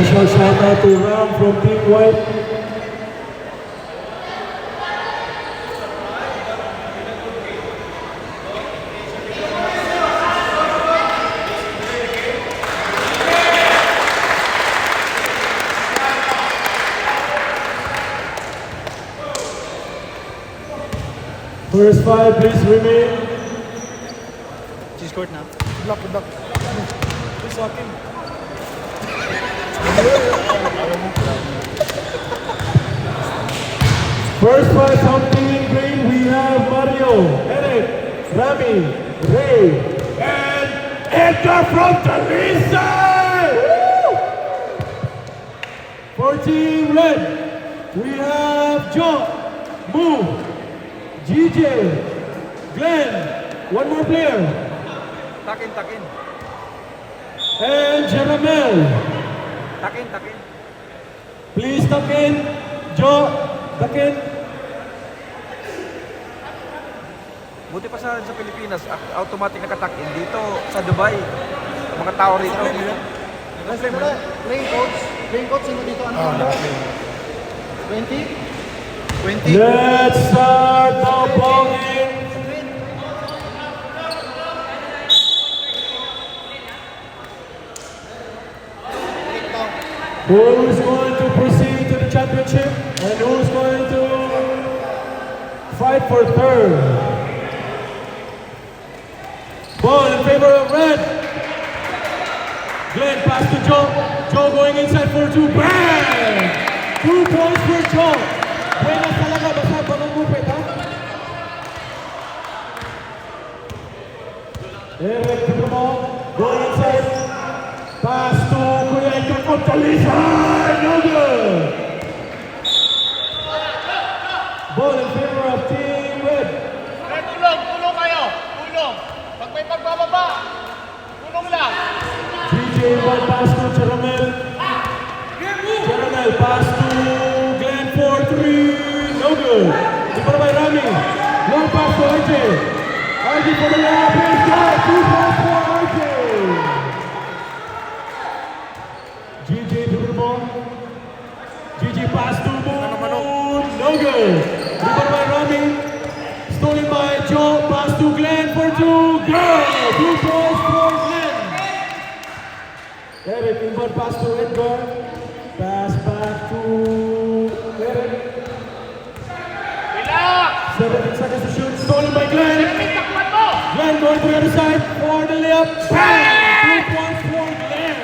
Special shout out to Ram from Team White. First five, please remain. She's court now. Good luck, good luck. Please walk in. First five, something in green. We have Mario, Eric, Rami, Ray, and Edgar from Talisay! For Team Red, we have John, Moo, GJ, Glenn, one more player, Takin, takin. and Jeramel. Takin, takin. Please tuck in, Joe, tuck in. Buti pa sa Pilipinas, automatic nakatakin. Dito sa Dubai, mga tao rito. Playing coach, sino dito? Ano? 20? 20? Let's start the ballgame. Who's going to proceed to the championship and who's going to fight for third? Ball in favor of red. Glenn pass to Joe. Joe going inside for two. Bang! 2 points for Joe. Buenas talaga, basta bangang mupit, ha? Eric to the ball. Going inside. Pass to Kuya Ito from Talisay. No good. Ball in favor of Team Red. Tulong kayo! Tulong! Pag may pagbababa, tulong lang! GJ ball pass to Jeramel. Jeramel pass to Glenn for 3. No good. Super by Rami. Long pass to RJ. RJ for the layup. He's got 2 points for RJ. GJ to the ball. GJ pass to Moon. No good. Super by Rami. Stolen by Joe. Pass to Glenn for 2. Good. 2 points for Glenn. Eric inbound pass to Edgar. Pass back to Eric. Relax! 17 seconds to shoot. Stolen by Glenn. Takpan mo! Glenn going to the other side for the layup. Bang! 2 points for Glenn.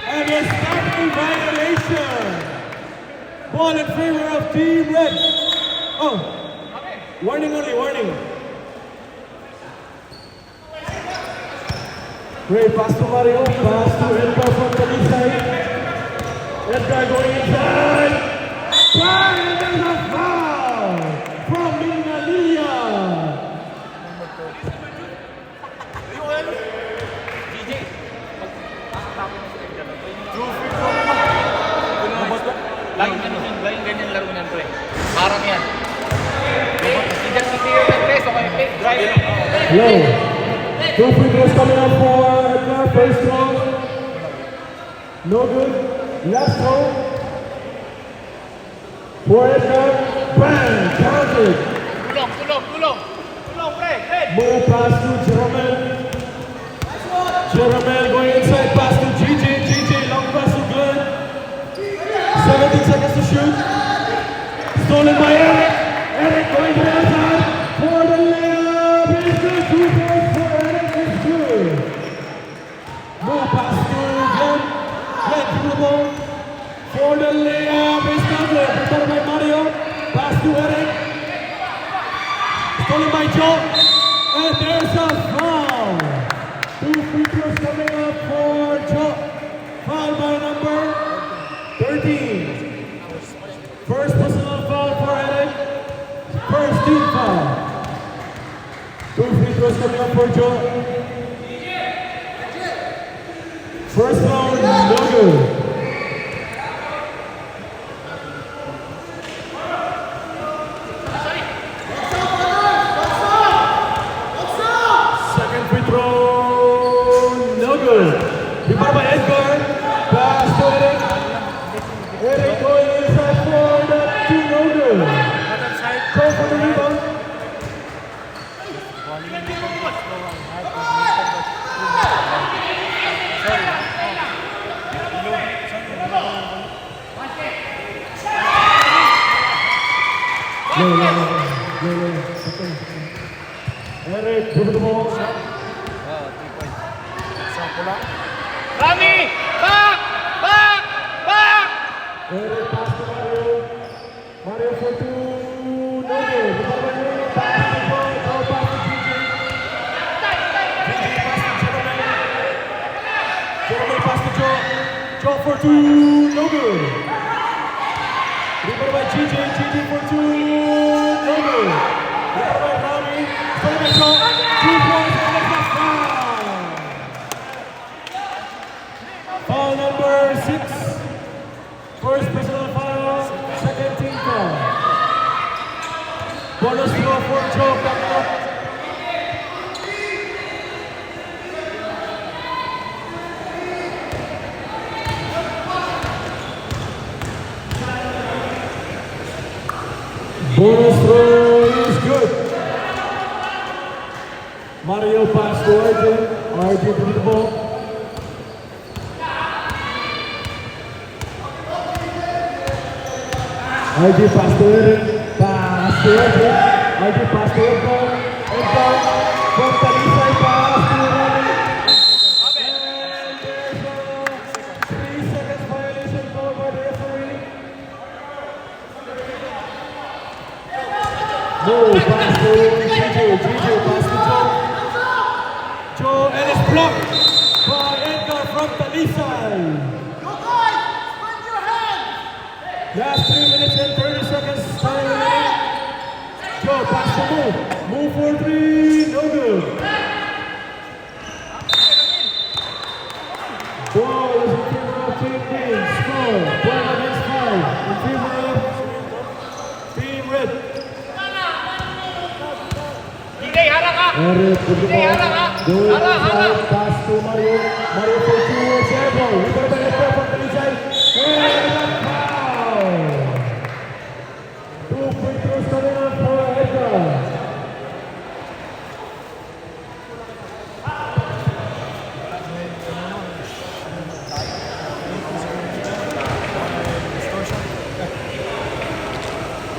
And a stopping violation. Ball in favor of Team Red. Oh, warning only, warning. Great pass to Mario. Pass to Edgar from Talisay. Edgar going inside. Bang! And there's a foul from Mingalia. Laging ganyan laro niyan to eh. Parang yan. Hindi si Theo ng press, okay, fake drive. Hello. 2 free throws coming up for Edgar. First throw. No good. Last throw. For Edgar. Bang! Counted. Tulong, tulong, tulong! Tulong, pre! Red! Move pass to Jeramel. Jeramel going inside. Pass to GJ. GJ long pass to Glenn. 17 seconds to shoot. Stolen by Eric. Eric going to the other side for the layup. It's good. 2 points for Eric. It's good. Move pass to Glenn. Glenn to the ball for the layup. It's not good. Prepared by Mario. Pass to Eric. Stolen by Joe. And there's a foul. 2 free throws coming up for Joe. Foul by number 13. First personal foul for Eric. First team foul. 2 free throws coming up for Joe. First foul, no good. Second free throw, no good. Rebound by Edgar. Joe for the rebound. Okay. Eric, give it the ball. 3 points. Rami! Back! Back! Back! Eric, pass to Mario. Mario for two. No good. Pass to Joe. Joe pass to GG. GG pass to Jeremy. Jeremy pass to Joe. Joe for two. No good. Rebound by GG. GG for two. No good. Rebound by Rami. Sorry by Joe. 2 points and the last foul. Foul number 6. First personal foul, second team foul. Bonus throw for Joe coming up. Bonus throw is good. Mario pass to RJ. RJ to the ball. RJ pass to Eric. Pass to RJ. RJ pass to Edgar. Edgar from Talisay pass to Rami. And there's a 3 seconds violation called by the referee. No, pass to GJ. GJ pass to Joe. Joe and it's blocked by Edgar from Talisay. Last 3 minutes and 30 seconds. Time remaining. Joe pass to move. Move for 3. No good. Ball is in favor of Team Green. Score 12 against 5 in favor of Team Red. DJ, harap ka! Eric with the Hey, ball. harap ka! Going Harap, harap! inside. Pass to Mario. Mario for 2. It's airball. Rebound by Edgar from Talisay. And foul. 2 free throws coming up for Edgar.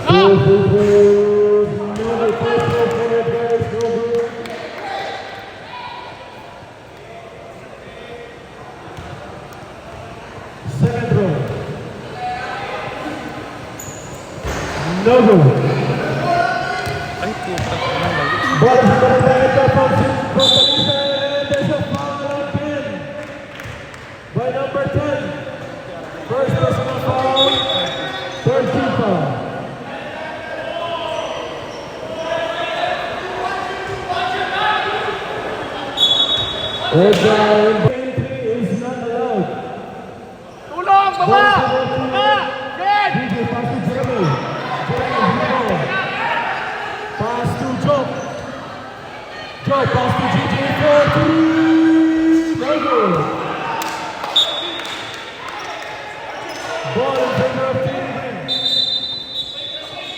Two free throws. Another free throw for Edgar. It's no good. Second throw. No good. Ball is coming by Edgar from Talisay, and there's a foul again by number 10. First personal foul, third team foul. Edgar entry is not allowed. Tulong! Baba! Baba! Red! DJ pass to Jeremy. Jeremy, pass to Joe. Joe pass to GG for 3. No good. Ball in favor of Team Green.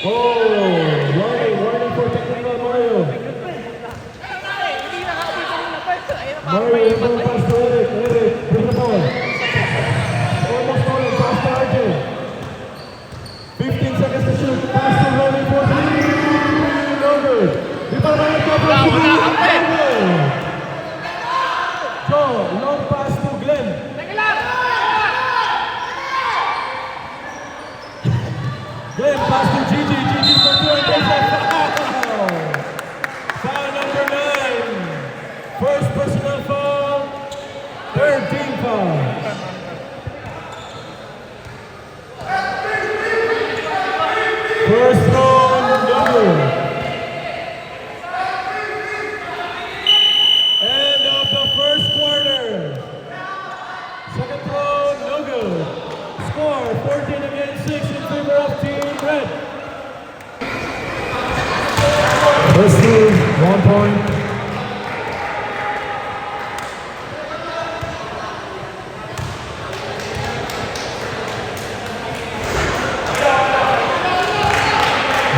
Oh, warning for technical Mario. Mario will pass to Eric. Eric, bring the ball. Almost stolen, pass to RJ. 15 seconds to shoot. Pass to Ronnie for 3. No good. Rebound by Edgar from GG. No good. Joe, long pass to Glenn. Glenn pass to GG. GG for 2 and there's a foul. Foul number 9. First personal foul. Third team foul. First throw, no good. End of the first quarter. Second throw, no good. Score 14 against 6 in favor of Team Red. First team, 1 point.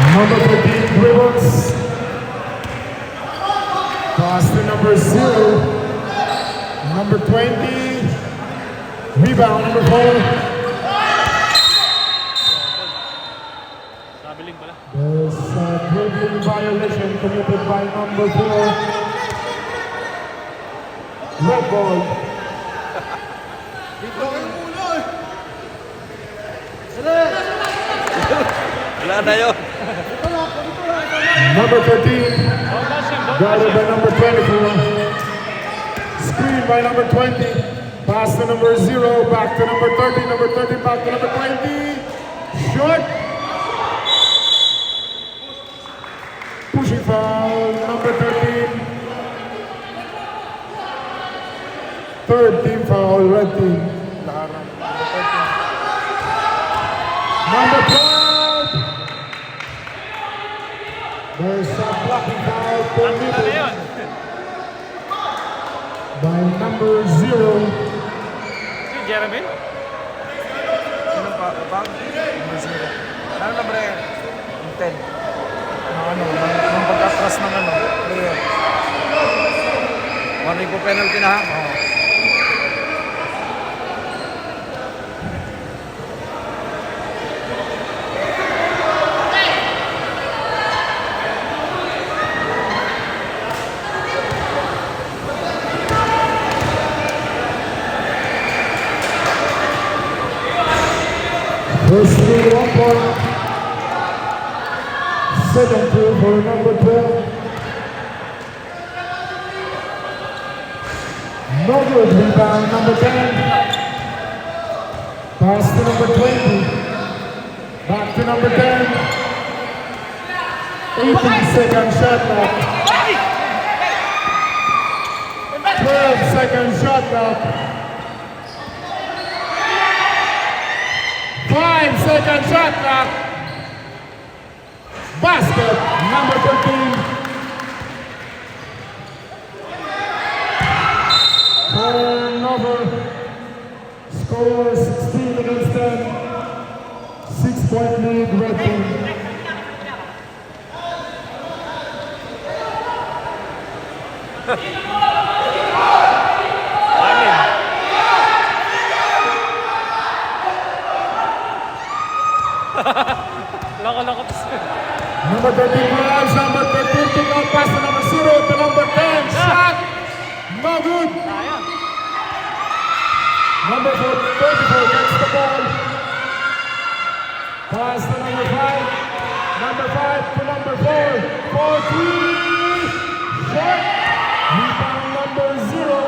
Number 13 dribbles. Pass to number 0. Number 20. Rebound, number 4. There's a dribbling violation committed by number 4. Red ball. Wala na yun. Number 13. Guarded by number 24. Screen by number 20. Pass to number 0. Back to number 30. Number 30 back to number 20. Short. Pushing foul. Number 13. Third team foul. Red team. Number 12. There's a blocking foul committed by number 0. Si Jeremy? Anong bag? Number 0. Ano number 10? Nung pagkatras ng player. Warning po penalty na ha? First to 1 point. Second to for number 12. No good. Rebound number 10. Pass to number 20. Back to number 10. 18-second shot clock. 12-second shot clock. 5-second shot clock. Basket, number 13. Turnover. Score 16 against 10. 6-point lead, red team. Loko-loko. Number 13 drives, number 13 pick out pass to number 0 to number 10. Shot! No good. Number 34 gets the ball. Pass to number 5. Number 5 to number 4. 4-3. Shot! Rebound number 0.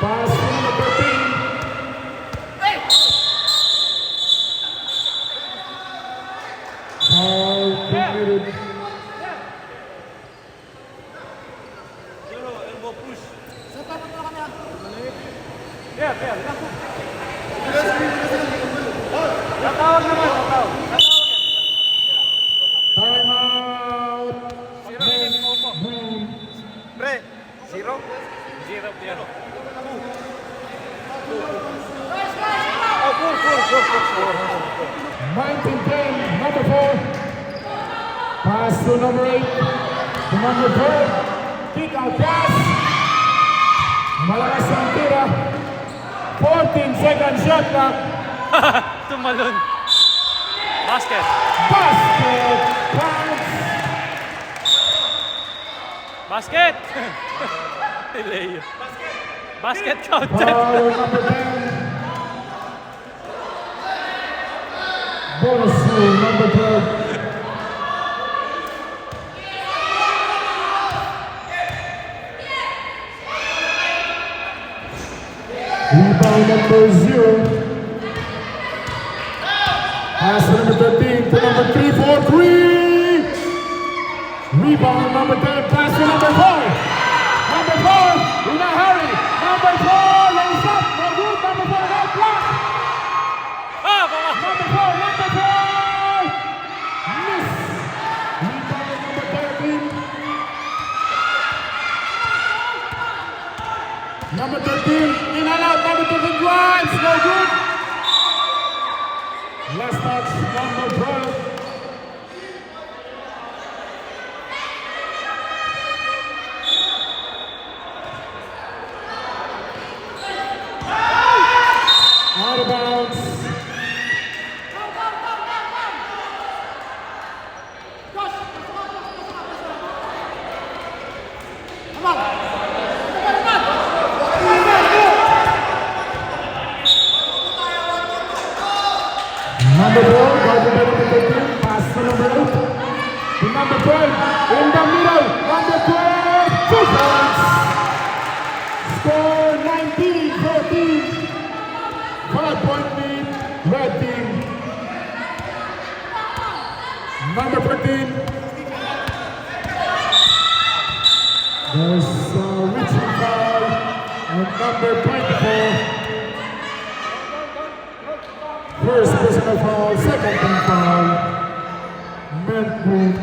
Pass to number 13. Foul committed. Time out. Pre, 0? 0 yan. Oh, 4. 19-10, number 4. Pass to number 8. To number 4. Kick out pass. Malakas ang tira. 14-second shot clock. Tumalon. Basket. Basket counts. Basket! Leo. Basket counted. Foul number 10. Bonus rule number 12. Rebound number 0. Pass to number 13 to number 3, 4-3. Rebound number 10, pass to number 4. Number 4, in a hurry. Number 4, lays up. No good. Number 4, no block. Number 4. Miss. Rebound number 13. Number 13, in and out. Number 13 drives. No good. Last touch, number 12. Out of bounds. Number 4, got the better team, pass to number 8. To number 12, in the middle, number 12, 2 points. Score 19-14. 5-point lead, red team. Number 13. There's a reaching foul. And number 24. First personal foul, second team foul. Menku.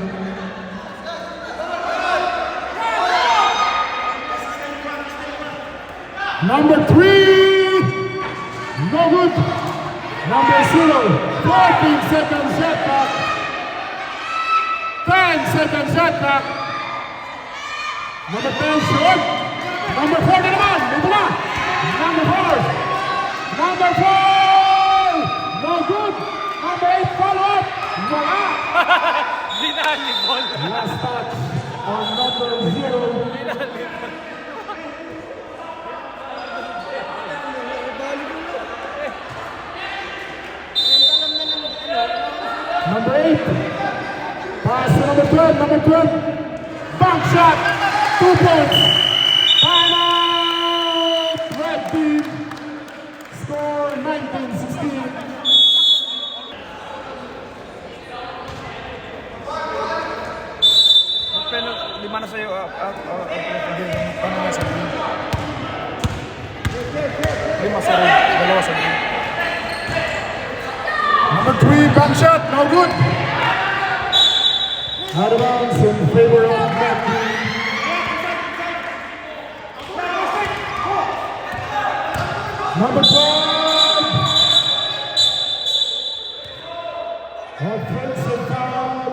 Number 3. No good. Number 0. 14 seconds shot clock. 10 seconds shot clock. Number 10 short. Number 4 na naman. Dito na. Number 4. Number 4. No good. Number 8 follow up. Wala. Dinalibol. Last touch on number 0. Number 8. Pass to number 12. Number 12. Bank shot. 2 points. Time out. Red team. Score 19-16. Pero 5 na sa'yo. Paano nga sa green? 5 sa red, 2 sa green. Number 3, bank shot, no good. Out of bounds in favor of Matthew. Number 5. Offensive foul.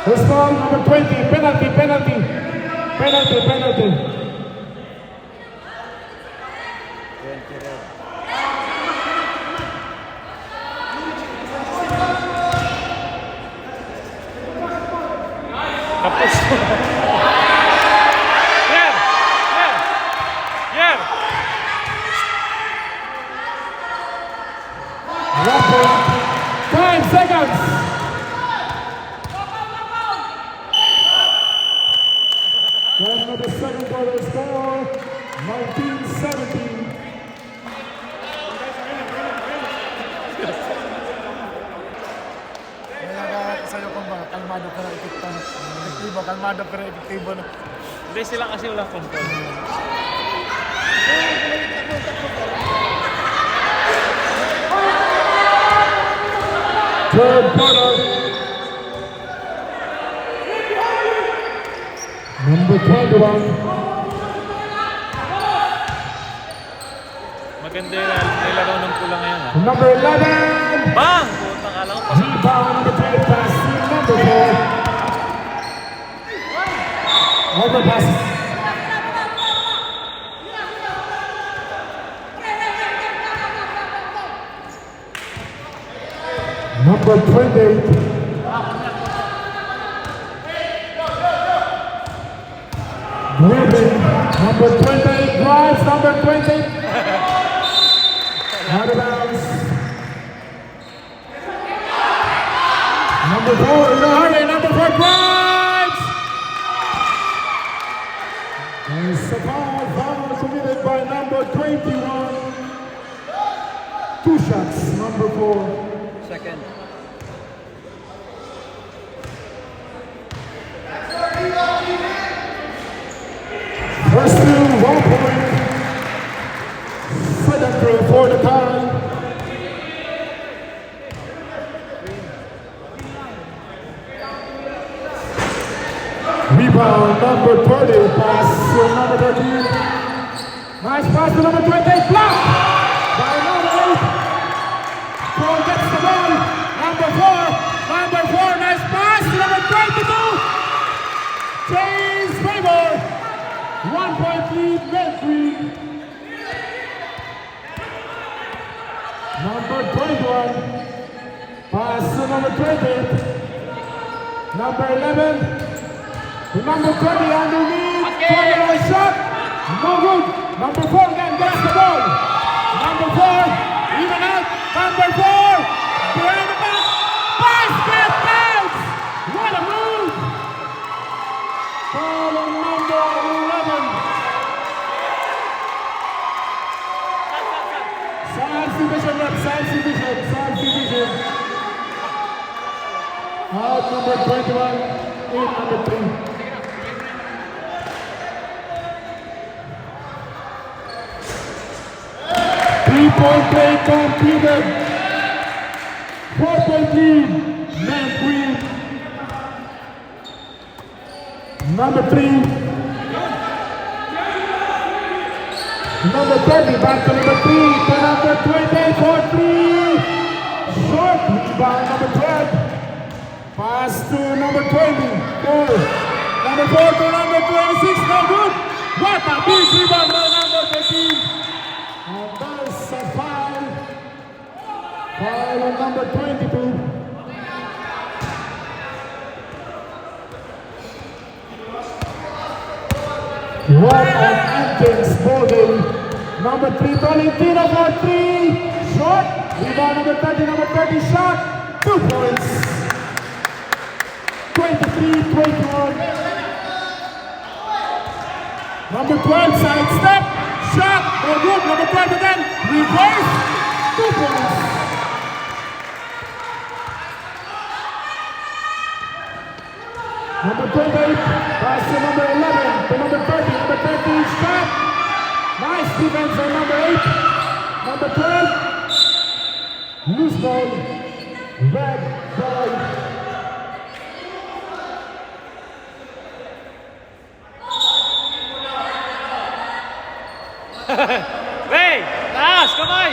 First foul, number 20, penalty. Tapos. Yeah. Rapper, 5 seconds. Time of the second quarter score, 19-17. Kaya sa'yo kung ba, kalmado pero efektibo. Kalmado pero efektibo na. Hindi sila kasi walang control. Third quarter. Number 21. Maganda yung nilaro ng pula ngayon ha. Number 11. Bang! Puta ka lang. Pasok. Rebound number 3, pass to number 4. Overpass. Number 28. Moving. Number 28 drives. Number 20. Out of bounds. Number 4 in a hurry. Number 4 drives. There's a foul committed by number 21. 2 shots. Number 4. Second. First two, 1 point. Second throw for the tie. Rebound number 30, pass to number 13. Nice pass to number 28, blocked by number 8. Paul gets the ball. Number 4, nice pass to number 22. James Favor. 1 point lead, Medfree. Number 21. Pass to number 28. Number 11. To number 20 underneath. 21 shot. No good. Number 4 again gets the ball. Number 4. Even out. Number 4. Behind the back. Basket counts. What a move. Foul on number 11. Science division rep. Science division. Out number 21. In number 3. Three-point play completed. 4-point lead, Medfree. Number 3. Number 30, back to number 3. To number 28 for 3. Short rebound, number 12. Pass to number 20. Goal. Number 4 to number 26. No good. What a big rebound by number 13. And there's a foul. Foul on number 22. What an intense ball game. Number 3, Tolentino for 3. Short. Rebound number 30, number 30 shot. 2 points. 23-21. Number 12, side step. Shot. No good. Number 12 again. Reverse. 2 points. Number 28, pass to number 11, to number 30, number 30, shot. Nice defense on number 8. Number 12, loose ball, red ball. Hey! Taas! Kamay!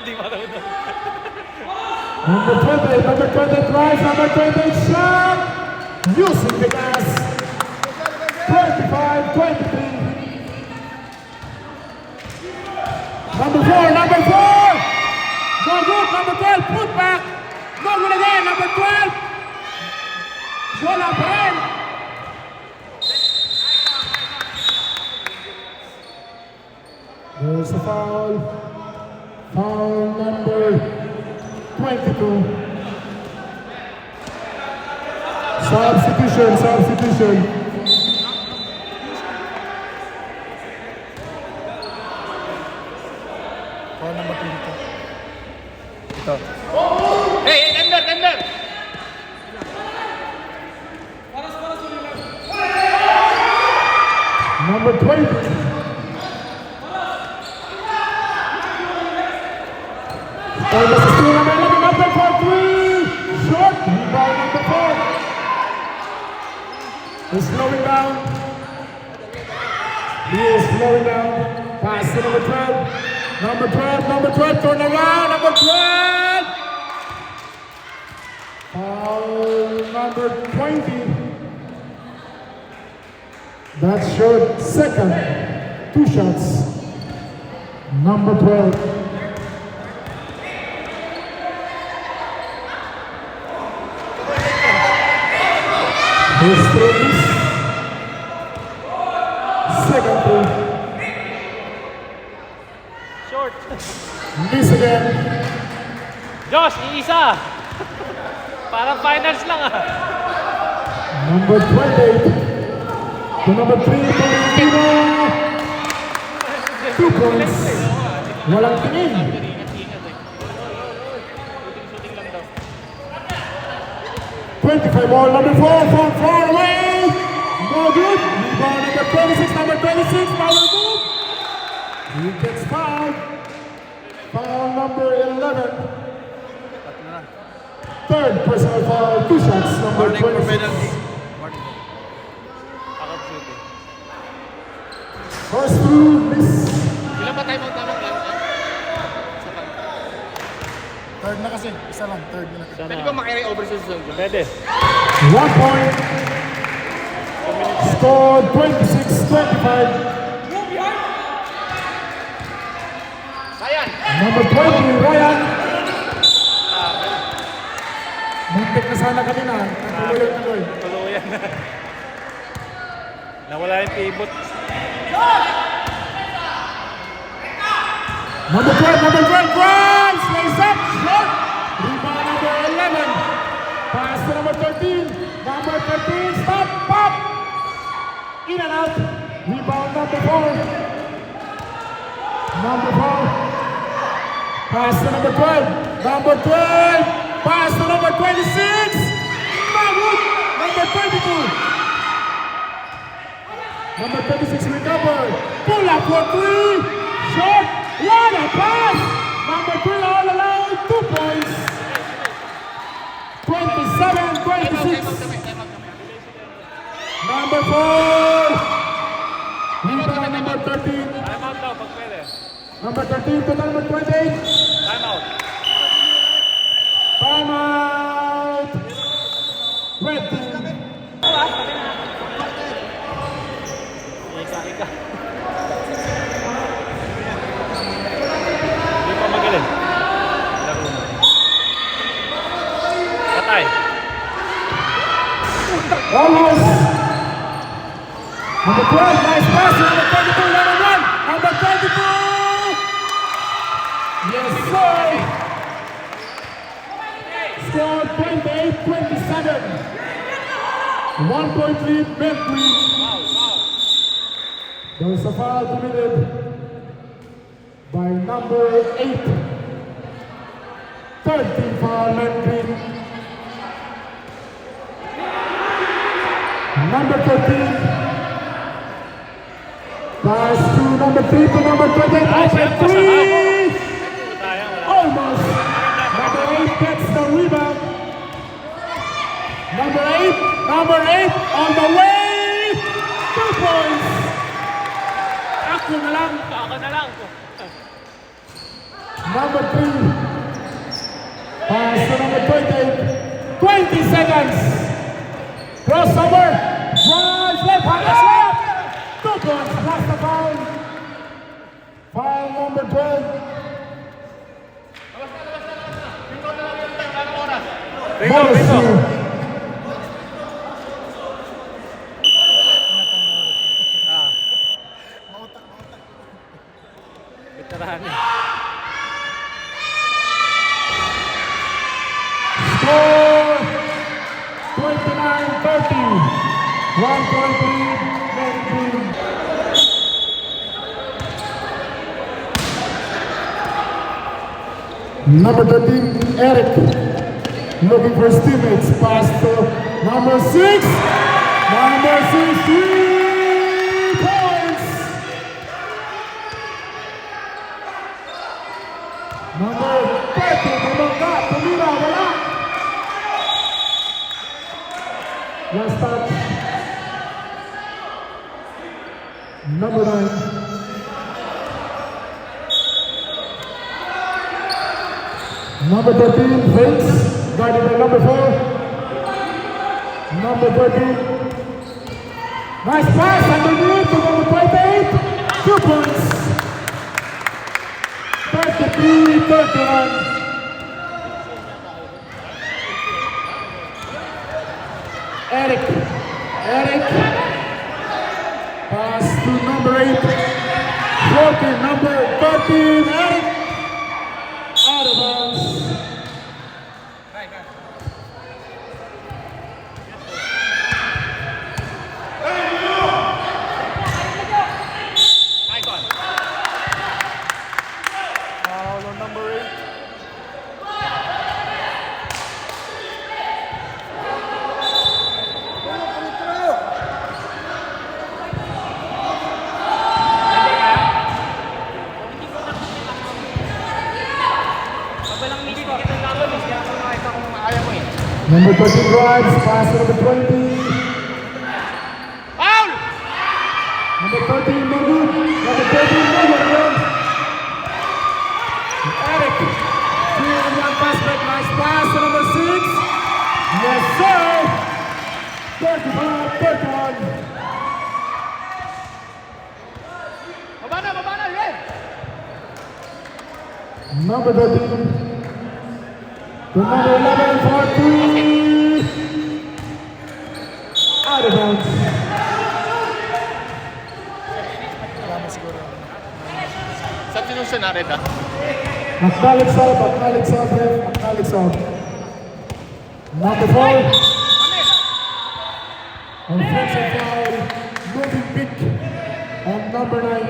Di marunong. Number 20 tries, number 20 shot. Using the gas. 25-23. Number 4. No good, number 12, put back. No good again, number 12. Wala pa rin. There's a foul. Foul number 22. Substitution. Foul number 22. Ito. Hey, tender! Number 20. Almost a steal, number 11, number 4, 3. Short. Rebound number 4. He's slowing down. He is slowing down. Pass to number 12. Number 12, turn around, number 12. Foul number 20. That's short. Second. 2 shots. Number 12. His threes. Second three. Short. Miss again. Josh, iisa! Parang finals lang ah. Number 28. To number 3, Tolentino. 2 points. Walang tingin. Ingat-ingat eh. Shooting lang daw. 25 ball, number 4 from far away. No good. Rebound number 26, number 26, power move. He gets fouled. Foul number 11. Third personal foul, 2 shots, number Warning for 26. penalty. Warning. Akap shooting. First through, miss. Third na kasi. Isa lang. Third na. Pwede ba makiri over sa susunod? Pwede. 1 point. Score 26-25. Sayan! Number 20, Ryan. Muntik na sana kanina. Tuloy. Tuluyan na. Nawala yung pivot. Number 12, Grimes. Lays up. Shot. Rebound number 11. Pass to number 13. Number 13, stop, pop. In and out. Rebound number 4. Number 4. Pass to number 12. Number 12. Pass to number 26. Mahmoud. Number 22. Number 26 recover. Pull up for 3. Shot. What a pass. Number 3 all alone. 2 points. 27-26. Number 4. Rebound number 13. Time out daw, pag pwede. Number 13 to number 28. Time out. Time out. Red team. Ika. Hindi pa magaling. Laro mo. Patay. Almost. Number 12, nice pass. Number 22, number 1. Number 22. Yes, sir. Score 28-27. 1 point lead, Mercury. There was a foul committed by number 8. 13 foul, Mercury. Number 13. Pass to number 3 to number 28. Open 3. Almost. Number 8 gets the rebound. Number 8 on the way. 2 points. Ako na lang. Number 3. Pass to number 28. 20 seconds. Crossover. Drives left. Pass left. 2 points. Plus the foul. Foul number 12. Bingo. Veteran. Score 29-30. 1 point lead, Mercury. Number 13, Eric. Looking for his teammates. Pass to number 6. Number 6, 3 points. Number 30, Bumangga. Tumira, wala. Last touch. Number 9. Number 13, fakes, guarded by number 4. Number 13. Nice pass underneath to number 28. 2 points. 33-31. Eric. Pass to number 8. 14, number 13, Eric. Out of bounds. Foul on number 8. Number 13 drives, pass to number 20. Foul! Number 13, no good. Number 13, no good. Eric, 3-1 pass Yes, sir! 35-31. Baba na, Red! Number 13. To number 11 for 3. Out of bounds. Marami siguro. Substitution na, Red, ah. Acknowledge sub, ref, acknowledge sub. Number 4. Offensive foul, moving pick on number 9.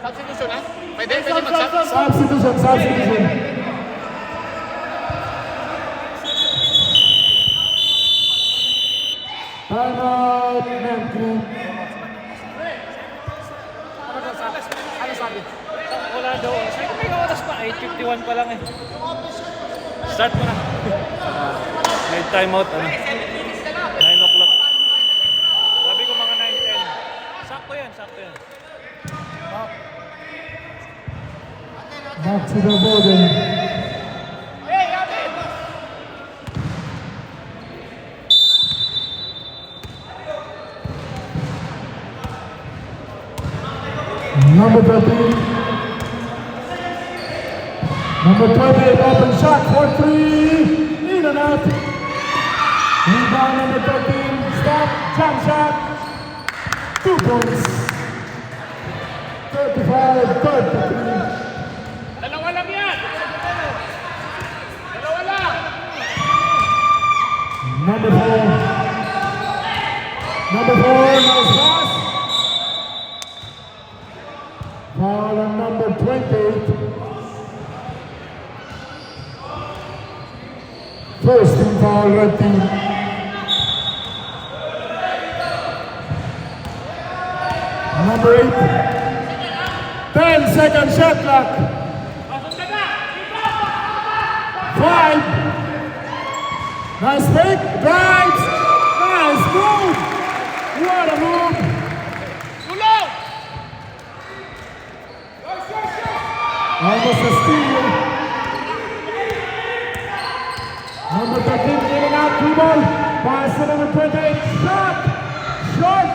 Substitution, ah. Pwede mag-sub. Substitution. Timeout, Nankin. Ano sabi? Wala daw. Sabi ko may oras pa. 8:51 pa lang eh. Start mo na. May timeout. 9 o'clock. Sabi ko mga 9:10. Sakto yan. Back to the building. Number 13. Number 28, open shot for 3. In and out. Rebound number 13. Stop. Jump shot. 2 points. 35-33. Dalawa lang yan! Dalawa lang! Number 4. Nice pass. Foul on number 28. First team foul, red team. Number 8. 10-second shot clock. 5. Nice fake. Drives. Nice move. What a move. Tulong! Almost a steal. Number 13 in and out, two ball. Pass to number 28. Shot. Short.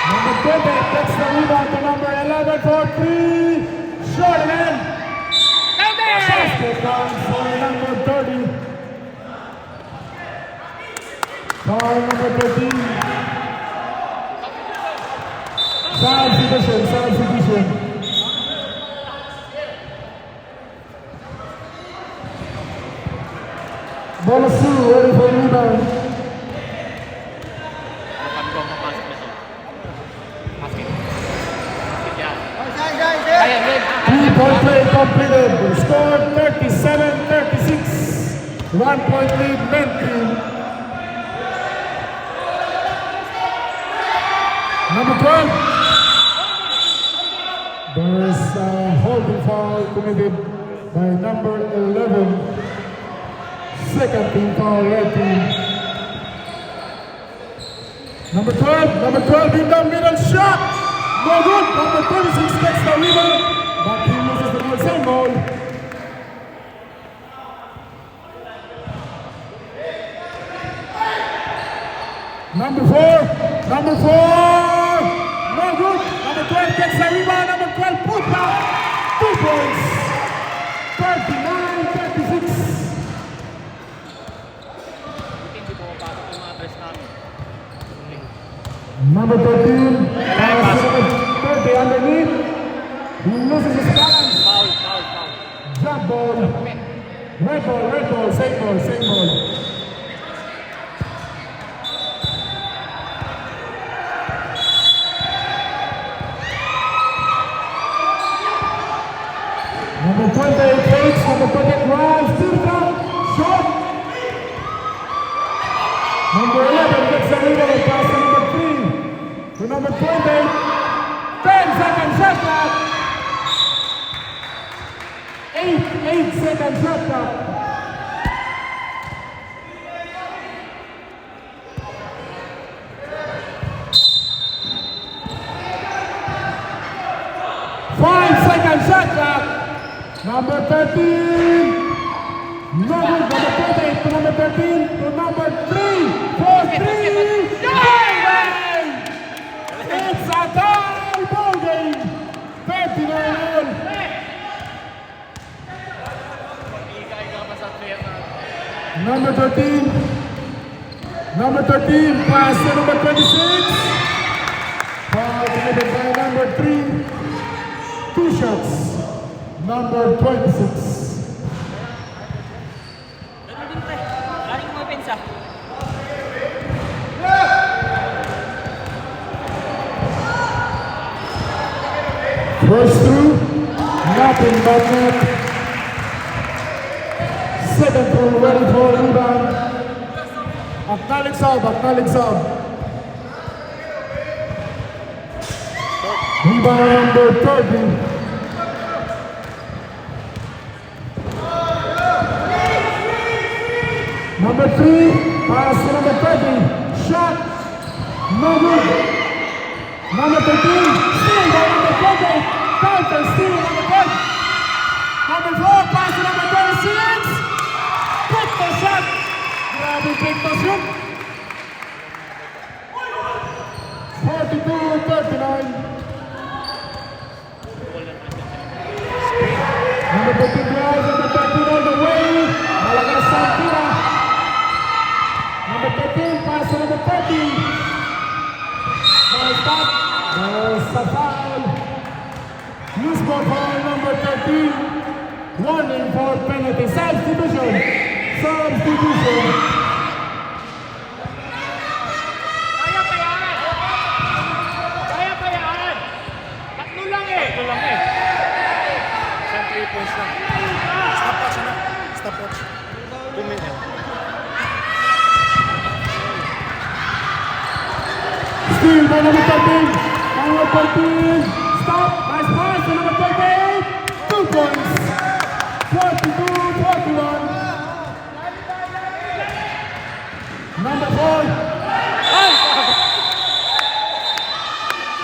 Number 28 gets the rebound to number 11 for 3. Short again. Basket down for number 30. Foul number 13. Substitution. Ball is through, ready for rebound. Sabi ko, mapasok na to. Basket. Basket yan. Guys! Ayan, Red. 3-point play completed. Score 37-36. 1-point lead, men team. Number 12. There's a holding foul committed by number 11. Second team foul, red team. Number 12 in the middle shot. No good. Number 26 gets the rebound, but he loses the ball. Same ball. Number 4. No good. Number 12 gets the rebound. Number 12 put back. 2 points. 39-36. Hindi po mapasok yung mga dress namin. Number 13. Number 30 underneath. He loses his balance. Foul. Jump ball. Red ball. Same ball. Number 28 takes, number 28 drives, still down, short. Number 11 gets the rebound, pass to number 3. To number 28, 10-second shot clock. 8-second shot clock. Five-second shot clock. Number 13. Number 28 to number 13 to number 3 for 3. It's a tie ball game. 39 Number 13. Number 13 pass to number 26. Foul committed by number 3. 2 shots. Number 26. Galing mo pensa. First through, nothing but net. Second through, ready for rebound. Acknowledge sub. Rebound number 30. Number 3, pass to number 30. Shot, no good. Number 13, steal by number 20. Counter steal number 10. Number 4, pass to number 26. Pick the shot. Grabe pick the shot. 42-39. Number 13 drives, number 13 all the way. Malakas ang tira. Number 13, pass to number 30. Ball stop. There's a foul. Loose ball foul number 13. Warning for penalty. Substitution. Kaya pa yan! Kaya pa yan! Tatlo lang eh! Ito lang eh. Isang 3 points lang. Stop watch. 2 minutes. Steal by number 13. Number 13. Stop. Nice pass to number 28. 2 points. 42-41. Number 4.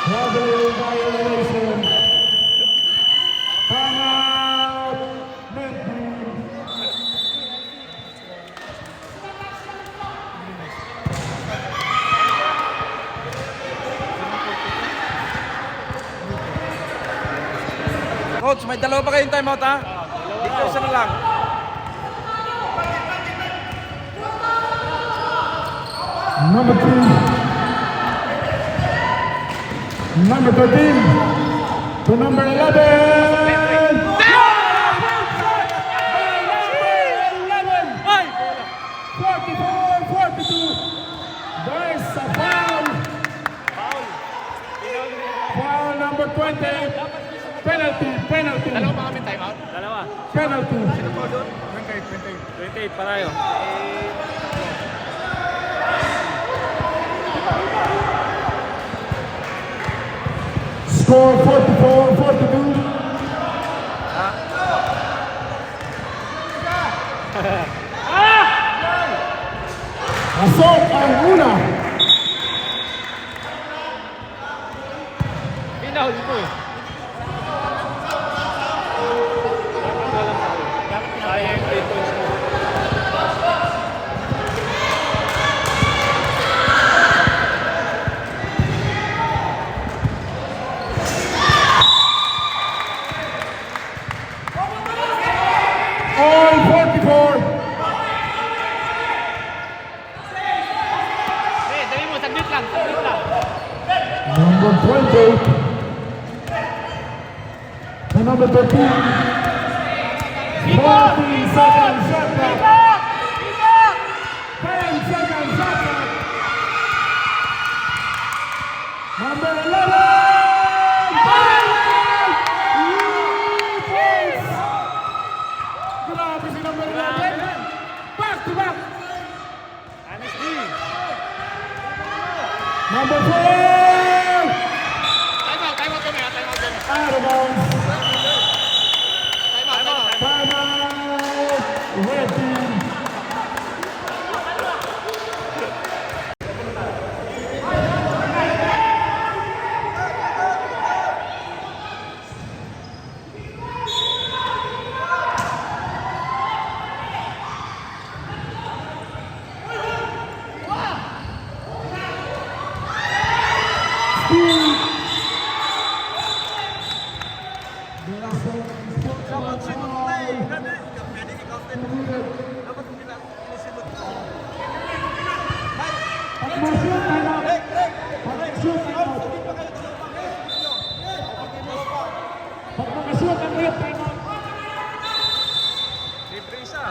Traveling violation. Timeout. Medley. Coach, may dalawa pa kayong timeout ha? Dito isa na lang. Number 3. Number 13. To number 11. 44-42. There's a foul. Foul number 20. Penalty. Dalawa pa kami timeout. Dalawa. Penalty. 28 pa tayo. Score 44-42. Assault ang una. Pinaw dito eh. Sayang 3 points mo. All 44. Eh, dali mo, saglit lang. Number 28. And number 13. 14 seconds shot clock. 10 seconds shot clock. Number 11. Points. Grabe si number 11. Back to back. Anis D. Number 4. Timeout kami ha, timeout kami. Out of bounds. Timeout. Timeout. Red team. Dapat sinunod na eh. Pwede i-counted. Dapat nila sinunod na. Pag ma-shoot, time out. Pag ma-shoot, time out. Pag ma-shoot, ang rep, time out. Libre isa.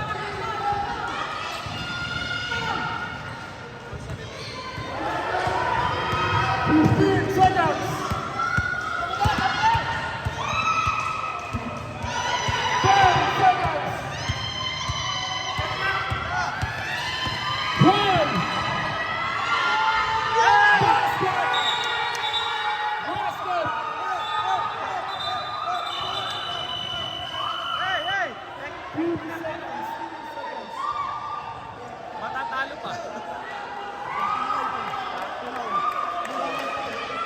Matatalo pa.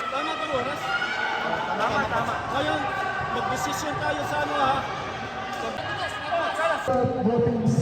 Tama ba oras? Tama. Ngayon, mag-decision tayo sa ano ha. Both teams.